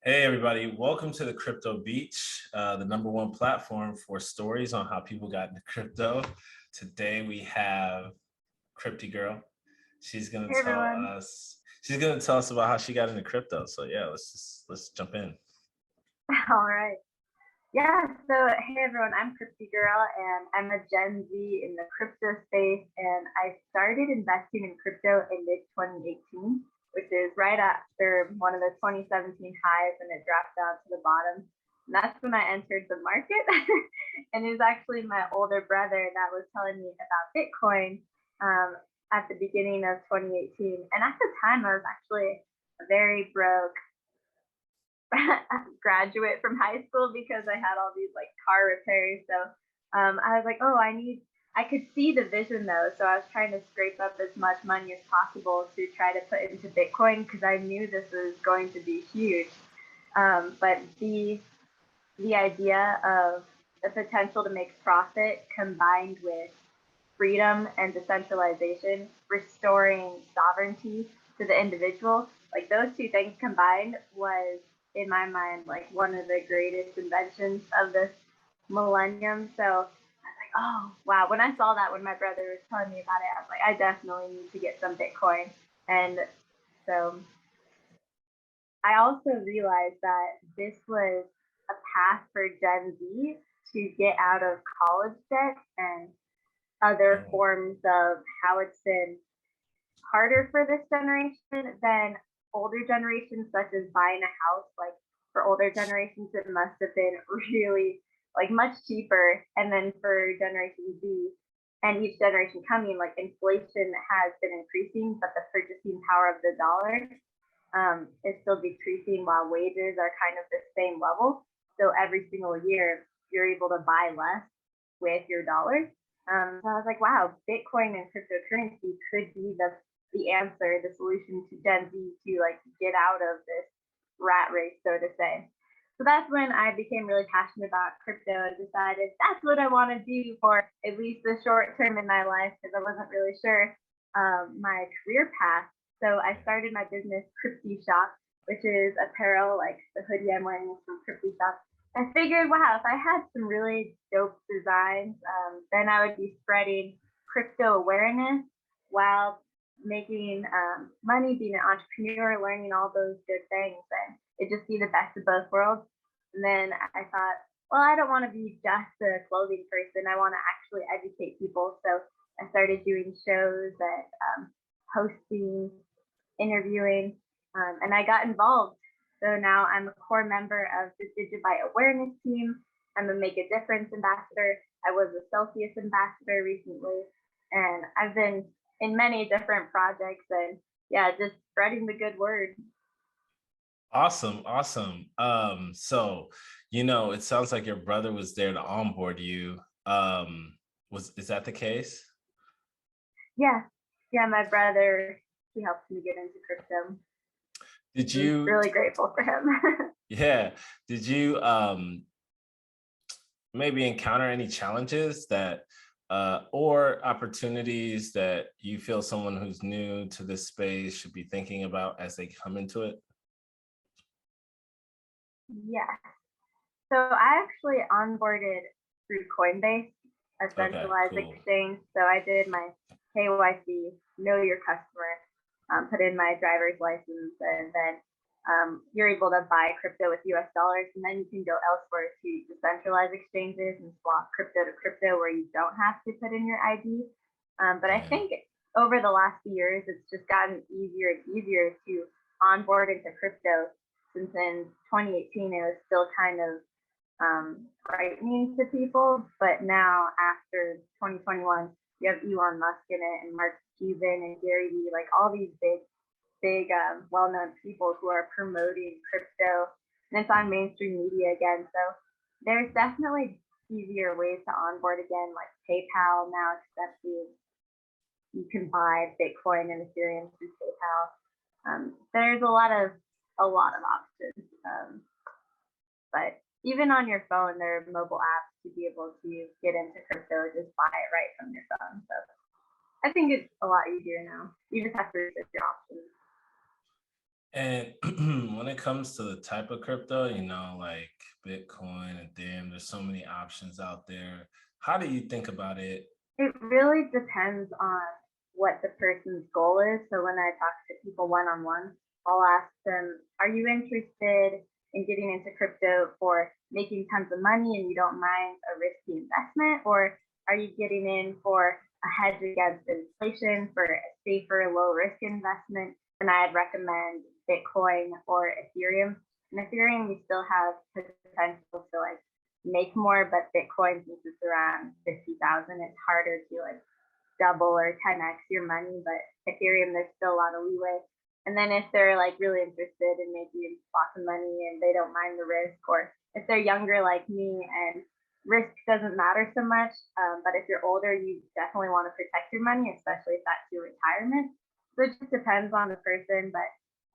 Hey everybody, welcome to the Crypto Beach, the #1 platform for stories on how people got into crypto. Today we have CryptyGirl. She's gonna Hey tell everyone. us about how she got into crypto. So yeah, let's jump in. All right. Yeah, so hey everyone, I'm CryptyGirl and I'm a Gen Z in the crypto space, and I started investing in crypto in mid 2018, which is right after one of the 2017 highs and it dropped down to the bottom. And that's when I entered the market. And it was actually my older brother that was telling me about Bitcoin at the beginning of 2018. And at the time, I was actually a very broke graduate from high school because I had all these like car repairs. So I was like, oh, I could see the vision though. So I was trying to scrape up as much money as possible to try to put into Bitcoin because I knew this was going to be huge. But the idea of the potential to make profit combined with freedom and decentralization, restoring sovereignty to the individual, like those two things combined was, in my mind, like one of the greatest inventions of this millennium. So I was like, oh, wow. When I saw that, when my brother was telling me about it, I was like, I definitely need to get some Bitcoin. And so I also realized that this was a path for Gen Z to get out of college debt and other forms of how it's been harder for this generation than older generations, such as buying a house. Like for older generations, it must have been really like much cheaper. And then for Generation Z and each generation coming, like inflation has been increasing, but the purchasing power of the dollar is still decreasing while wages are kind of the same level. So every single year, you're able to buy less with your dollars. So I was like, wow, Bitcoin and cryptocurrency could be the answer, the solution to Gen Z to like get out of this rat race, so to say. So that's when I became really passionate about crypto and decided that's what I want to do for at least the short term in my life, because I wasn't really sure my career path. So I started my business, Crypty Shop, which is apparel, like the hoodie I'm wearing is from Crypty Shop. I figured, wow, if I had some really dope designs, then I would be spreading crypto awareness while making money, being an entrepreneur, learning all those good things. And it just be the best of both worlds. And then I thought, well, I don't want to be just a clothing person. I want to actually educate people. So I started doing shows and hosting, interviewing, and I got involved. So now I'm a core member of the Digibyte awareness team. I'm a Make a Difference ambassador. I was a Celsius ambassador recently, and I've been in many different projects and yeah, just spreading the good word. Awesome. So it sounds like your brother was there to onboard you. Is that the case? Yeah, yeah, my brother, he helped me get into crypto. Did I'm you really grateful for him. Yeah. Did you maybe encounter any challenges that or opportunities that you feel someone who's new to this space should be thinking about as they come into it? Yeah. So I actually onboarded through Coinbase, a Okay, centralized cool. exchange. So I did my KYC, know your customer, put in my driver's license, and then you're able to buy crypto with US dollars, and then you can go elsewhere to decentralized exchanges and swap crypto to crypto where you don't have to put in your ID. But I Yeah. think over the last few years, it's just gotten easier and easier to onboard into crypto. Since in 2018, it was still kind of frightening to people, but now after 2021, you have Elon Musk in it, and Mark Cuban and Gary Vee, like all these big, well-known people who are promoting crypto, and it's on mainstream media again. So there's definitely easier ways to onboard again, like PayPal now accepts you can buy Bitcoin and Ethereum through PayPal. There's a lot of options, but even on your phone, there are mobile apps to be able to get into crypto, just buy it right from your phone. So I think it's a lot easier now. You just have to research your options. And when it comes to the type of crypto, you know, like Bitcoin and Ethereum, there's so many options out there. How do you think about it? It really depends on what the person's goal is. So when I talk to people one-on-one, I'll ask them, are you interested in getting into crypto for making tons of money and you don't mind a risky investment? Or are you getting in for a hedge against inflation for a safer, low risk investment? And I'd recommend Bitcoin or Ethereum. And Ethereum, we still have potential to like make more, but Bitcoin, since it's around 50,000, it's harder to like double or 10x your money. But Ethereum, there's still a lot of leeway. And then if they're like really interested in making lots of money and they don't mind the risk, or if they're younger like me and risk doesn't matter so much, but if you're older, you definitely want to protect your money, especially if that's your retirement. So it just depends on the person. But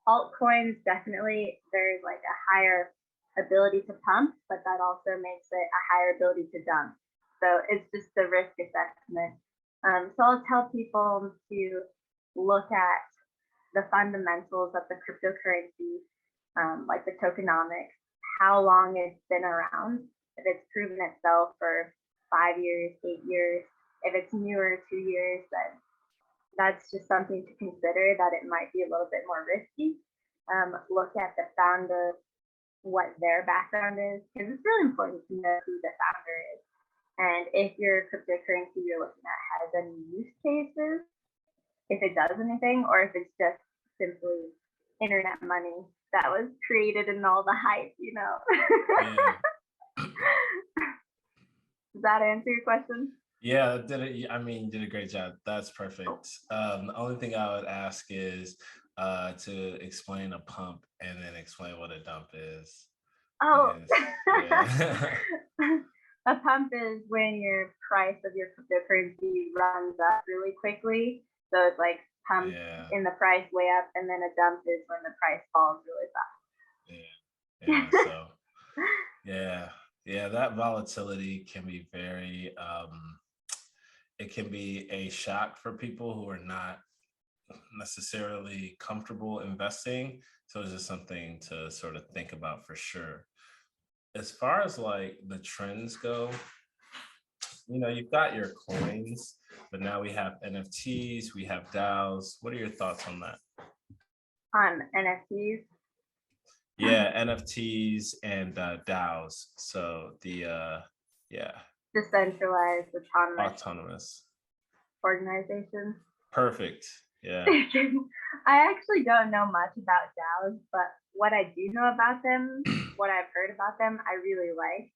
altcoins, definitely, there's like a higher ability to pump, but that also makes it a higher ability to dump. So it's just the risk assessment. So I'll tell people to look at the fundamentals of the cryptocurrency, like the tokenomics, how long it's been around, if it's proven itself for 5 years, 8 years, if it's newer, 2 years, then that's just something to consider, that it might be a little bit more risky. Look at the founder, what their background is, because it's really important to know who the founder is. And if your cryptocurrency you're looking at has any use cases, if it does anything, or if it's just simply internet money that was created in all the hype, you know. Yeah. Does that answer your question? Yeah, did it. I mean, you did a great job. That's perfect. The only thing I would ask is to explain a pump and then explain what a dump is. Oh, yeah. A pump is when your price of your cryptocurrency runs up really quickly. So it's like pumps in the price way up, and then a dump is when the price falls really fast. Yeah. So yeah, that volatility can be very it can be a shock for people who are not necessarily comfortable investing. So it's just something to sort of think about for sure. As far as like the trends go, you know, you've got your coins, but now we have NFTs, we have DAOs. What are your thoughts on that? On NFTs? Yeah, NFTs and DAOs. So the decentralized autonomous organizations. Perfect. Yeah. I actually don't know much about DAOs, but what I do know about them, what I've heard about them, I really like.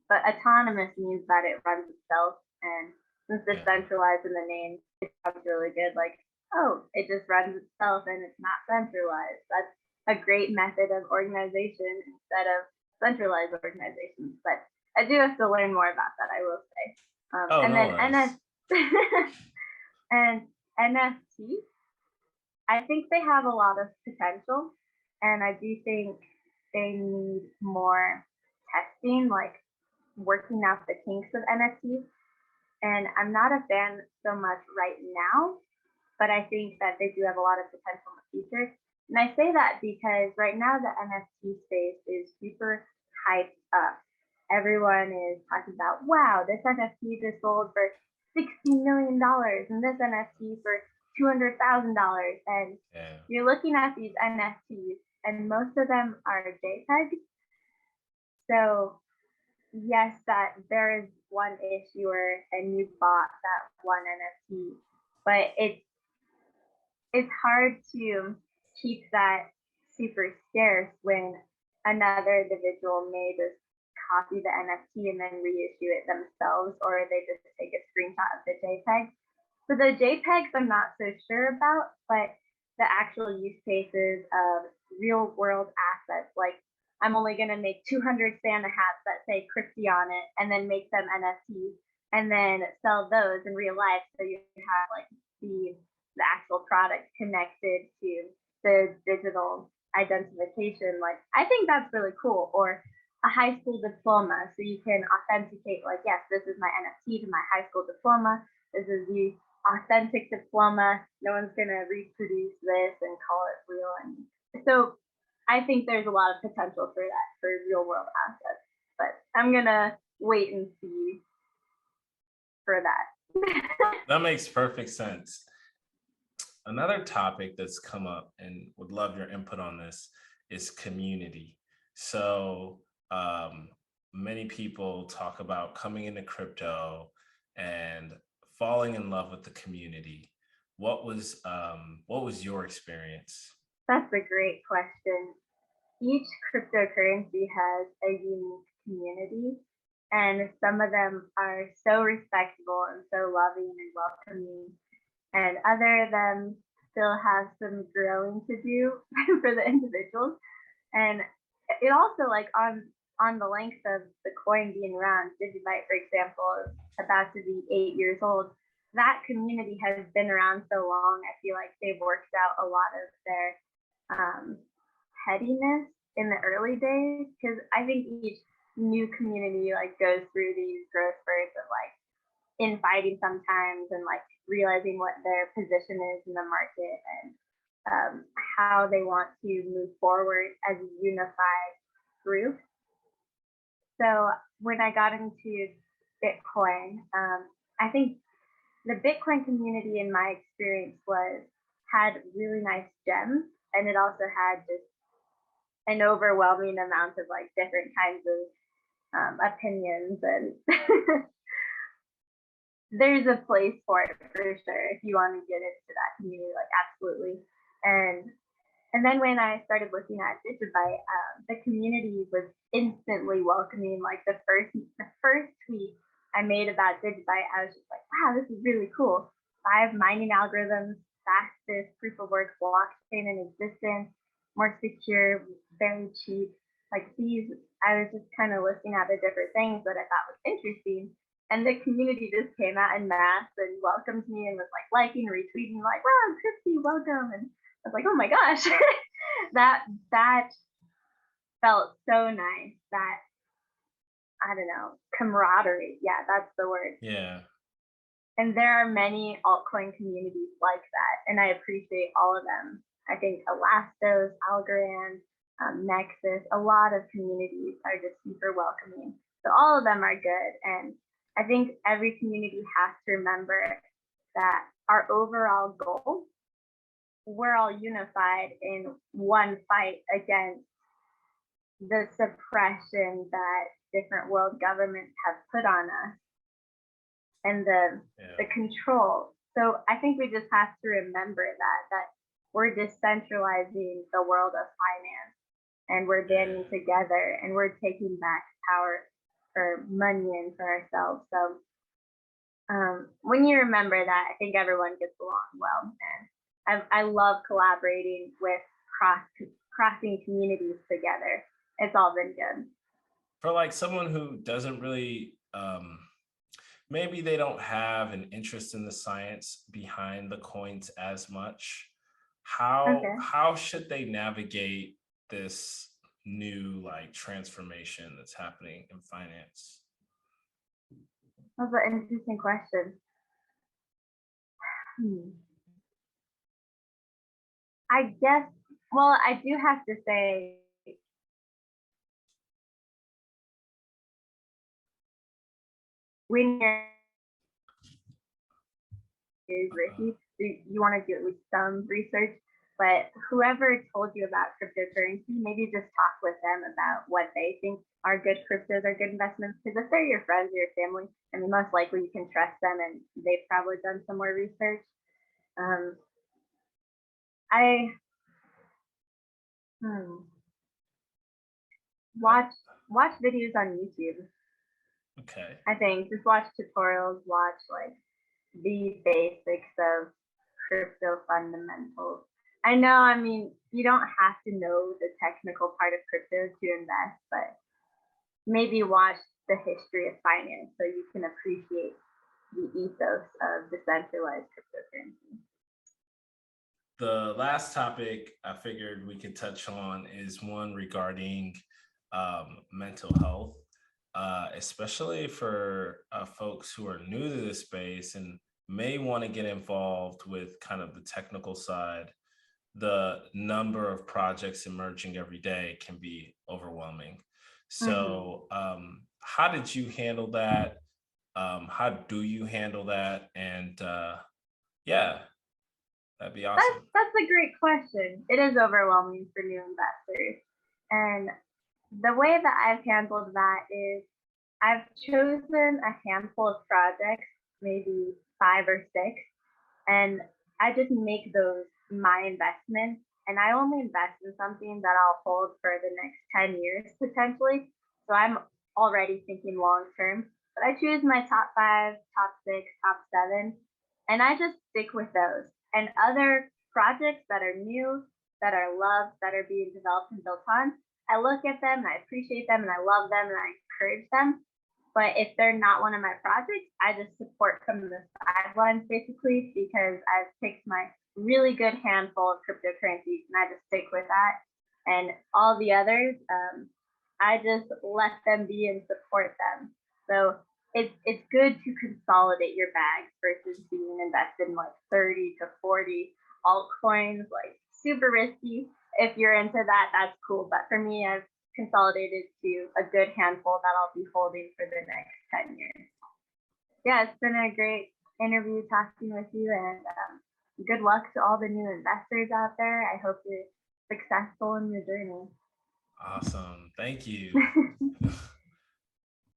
But autonomous means that it runs itself, and since it's centralized in the name, it sounds really good. Like, oh, it just runs itself and it's not centralized. That's a great method of organization instead of centralized organizations. But I do have to learn more about that, I will say. And NFTs, I think they have a lot of potential, and I do think they need more testing, like working out the kinks of NFTs. And I'm not a fan so much right now, but I think that they do have a lot of potential in the future. And I say that because right now the NFT space is super hyped up. Everyone is talking about, wow, this NFT just sold for $60 million and this NFT for $200,000. And you're looking at these NFTs and most of them are JPEGs. So yes, that there is one issuer and you bought that one NFT, but it's hard to keep that super scarce when another individual may just copy the NFT and then reissue it themselves, or they just take a screenshot of the JPEG. So the JPEGs I'm not so sure about, but the actual use cases of real world assets, like I'm only going to make 200 Santa hats that say Crypty on it and then make them NFTs and then sell those in real life. So you have like the actual product connected to the digital identification. Like, I think that's really cool. Or a high school diploma, so you can authenticate, like, yes, this is my NFT to my high school diploma. This is the authentic diploma. No one's gonna reproduce this and call it real. And So I think there's a lot of potential for that for real world assets, but I'm gonna wait and see for that. That makes perfect sense. Another topic that's come up and would love your input on this is community. So many people talk about coming into crypto and falling in love with the community. What was your experience? That's a great question. Each cryptocurrency has a unique community, and some of them are so respectable and so loving and welcoming, and other of them still have some growing to do for the individuals. And it also, like, on the length of the coin being around, Digibyte, for example, is about to be 8 years old. That community has been around so long. I feel like they've worked out a lot of their pettiness in the early days, because I think each new community like goes through these growth spurts of like infighting sometimes and like realizing what their position is in the market and how they want to move forward as a unified group. So when I got into Bitcoin, I think the Bitcoin community in my experience had really nice gems, and it also had just an overwhelming amount of like different kinds of opinions, and there's a place for it for sure if you want to get into that community, like absolutely. And then when I started looking at Digibyte, the community was instantly welcoming. Like the first tweet I made about Digibyte, I was just like, wow, this is really cool. 5 mining algorithms, fastest proof of work blockchain in existence, more secure, very cheap. Like these, I was just kind of looking at the different things that I thought was interesting. And the community just came out in mass and welcomed me and was like liking, retweeting, like, wow, Crypty, welcome. And I was like, oh my gosh, that felt so nice. That, I don't know, camaraderie. Yeah, that's the word. Yeah. And there are many altcoin communities like that, and I appreciate all of them. I think Elastos, Algorand, Nexus, a lot of communities are just super welcoming. So all of them are good. And I think every community has to remember that our overall goal, we're all unified in one fight against the suppression that different world governments have put on us and the control. So I think we just have to remember that we're decentralizing the world of finance, and we're banding together, and we're taking back power for money and for ourselves. So when you remember that, I think everyone gets along well. And I love collaborating with crossing communities together. It's all been good. For like someone who doesn't really, maybe they don't have an interest in the science behind the coins as much, how should they navigate this new like transformation that's happening in finance? That's an interesting question. I guess, well, I do have to say, when you're is risky, you want to do at least some research. But whoever told you about cryptocurrency, maybe just talk with them about what they think are good cryptos or good investments. Because if they're your friends or your family, I mean, most likely you can trust them, and they've probably done some more research. Watch videos on YouTube. Okay. I think just watch tutorials, watch like the basics of crypto fundamentals. I know, I mean, you don't have to know the technical part of crypto to invest, but maybe watch the history of finance so you can appreciate the ethos of decentralized cryptocurrency. The last topic I figured we could touch on is one regarding mental health, especially for folks who are new to this space and may want to get involved with kind of the technical side. the number of projects emerging every day can be overwhelming. Mhm. So, how did you handle that? How do you handle that? And yeah, that'd be awesome. That's a great question. It is overwhelming for new investors. And the way that I've handled that is I've chosen a handful of projects, maybe 5 or 6, and I just make those my investments. And I only invest in something that I'll hold for the next 10 years potentially. So I'm already thinking long term. But I choose my top 5, top 6, top 7, and I just stick with those. And other projects that are new, that are loved, that are being developed and built on, I look at them and I appreciate them and I love them and I encourage them. But if they're not one of my projects, I just support from the sidelines basically because I've picked my really good handful of cryptocurrencies and I just stick with that. And all the others, I just let them be and support them. So it's good to consolidate your bags versus being invested in like 30 to 40 altcoins, like super risky. If you're into that, that's cool. But for me, I've consolidated to a good handful that I'll be holding for the next 10 years. Yeah, it's been a great interview talking with you, and good luck to all the new investors out there. I hope you're successful in your journey. Awesome. Thank you.